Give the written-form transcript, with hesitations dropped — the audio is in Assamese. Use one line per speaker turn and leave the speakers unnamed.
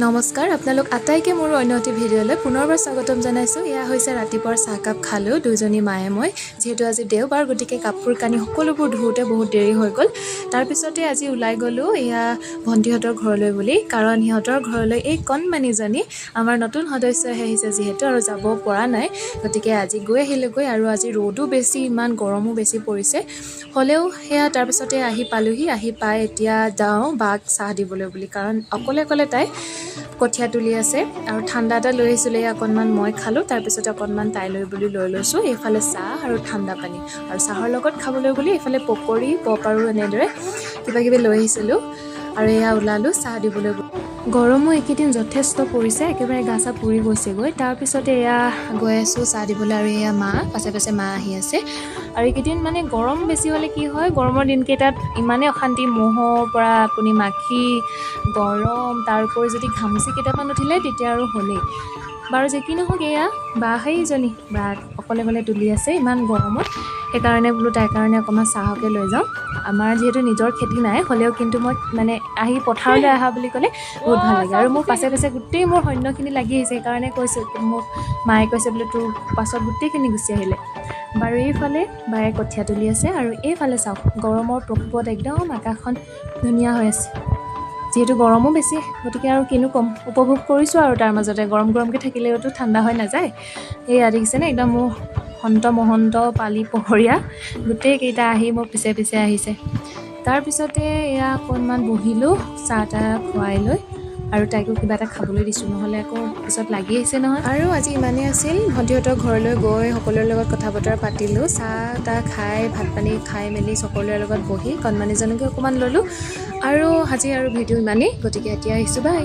নমস্কাৰ আপোনালোক আটাইকে মোৰ অন্য এটি ভিডিঅ'লৈ পুনৰবাৰ স্বাগতম জনাইছোঁ। এয়া হৈছে ৰাতিপুৱাৰ চাহকাপ খালোঁ দুইজনী মায়ে মই, যিহেতু আজি দেওবাৰ, গতিকে কাপোৰ কানি সকলোবোৰ ধুওঁতে বহুত দেৰি হৈ গ'ল। তাৰপিছতে আজি ওলাই গ'লোঁ এয়া ভণ্টিহঁতৰ ঘৰলৈ বুলি, কাৰণ সিহঁতৰ ঘৰলৈ এই কণমানিজনী আমাৰ নতুন সদস্যহে আহিছে যিহেতু, আৰু যাব পৰা নাই, গতিকে আজি গৈ আহিলোগৈ। আৰু আজি ৰ'দো বেছি, ইমান গৰমো বেছি পৰিছে, হ'লেও সেয়া তাৰপিছতে আহি পালোহি। আহি পাই এতিয়া যাওঁ বাক চাহ দিবলৈ বুলি, কাৰণ অকলে অকলে তাই কঠীয়া তুলি আছে, আৰু ঠাণ্ডা এটা লৈ আহিছিলোঁ। অকণমান মই খালোঁ, তাৰপিছতে অকণমান তাই লৈ বুলি লৈ লৈছোঁ। এইফালে চাহ আৰু ঠাণ্ডা পানী, আৰু চাহৰ লগত খাবলৈ বুলি এইফালে পকৰি, পপ আৰু এনেদৰে কিবা কিবি লৈ আহিছিলোঁ। আৰু এয়া ওলালোঁ চাহ দিবলৈ। গৰমো এইকেইদিন যথেষ্ট পৰিছে, একেবাৰে গা চা পুৰি গৈছেগৈ। তাৰপিছতে এয়া গৈ আছোঁ চাহ দিবলৈ, আৰু এয়া মা পাছে পাছে মা আহি আছে। আৰু এইকেইদিন মানে গৰম বেছি হ'লে কি হয়, গৰমৰ দিনকেইটাত ইমানেই অশান্তি, মহৰ পৰা আপুনি মাখি, গৰম, তাৰ উপৰি যদি ঘামুচি কেইটামান উঠিলে তেতিয়া আৰু হ'লেই। বাৰু যি কি নহওক, এয়া বা সেইজনী বা অকলে অকলে তুলি আছে ইমান গৰমত, সেইকাৰণে বোলো তাইৰ কাৰণে অকণমান চাহকে লৈ যাওঁ। আমাৰ যিহেতু নিজৰ খেতি নাই, হ'লেও কিন্তু মই মানে আহি পথাৰলৈ অহা বুলি ক'লে বহুত ভাল লাগে। আৰু মোৰ পাছে পাছে গোটেই মোৰ সৈন্যখিনি লাগি আহিছে, সেইকাৰণে কৈছোঁ মোক মায়ে কৈছে বোলে তোৰ পাছত গোটেইখিনি গুচি আহিলে। বাৰু এইফালে বায়ে কঠীয়া তুলি আছে, আৰু এইফালে চাওক গৰমৰ প্ৰকোপত একদম আকাশখন ধুনীয়া হৈ আছে। যিহেতু গৰমো বেছি, গতিকে আৰু কিনো ক'ম, উপভোগ কৰিছোঁ। আৰু তাৰ মাজতে গৰম গৰমকৈ থাকিলেওতো ঠাণ্ডা হৈ নাযায়। এয়া দেখিছেনে, একদম মোৰ মহন্ত পালি পহৰীয়া গোটেইকেইটা আহি মোৰ পিছে পিছে আহিছে। তাৰপিছতে এয়া অকণমান বহিলোঁ চাহ তাহ খুৱাই লৈ, আৰু তাইকো কিবা এটা খাবলৈ দিছোঁ, নহ'লে আকৌ পিছত লাগি আহিছে নহয়। আৰু আজি ইমানেই আছিল, ভণ্টিহঁতৰ ঘৰলৈ গৈ সকলোৰে লগত কথা বতৰা পাতিলোঁ, চাহ তাহ খাই ভাত পানী খাই মেলি সকলোৰে লগত বহি কণমানিজনীকে অকণমান ল'লোঁ। আৰু আজি আৰু ভিডিঅ' ইমানেই, গতিকে এতিয়া আহিছোঁ, বাই।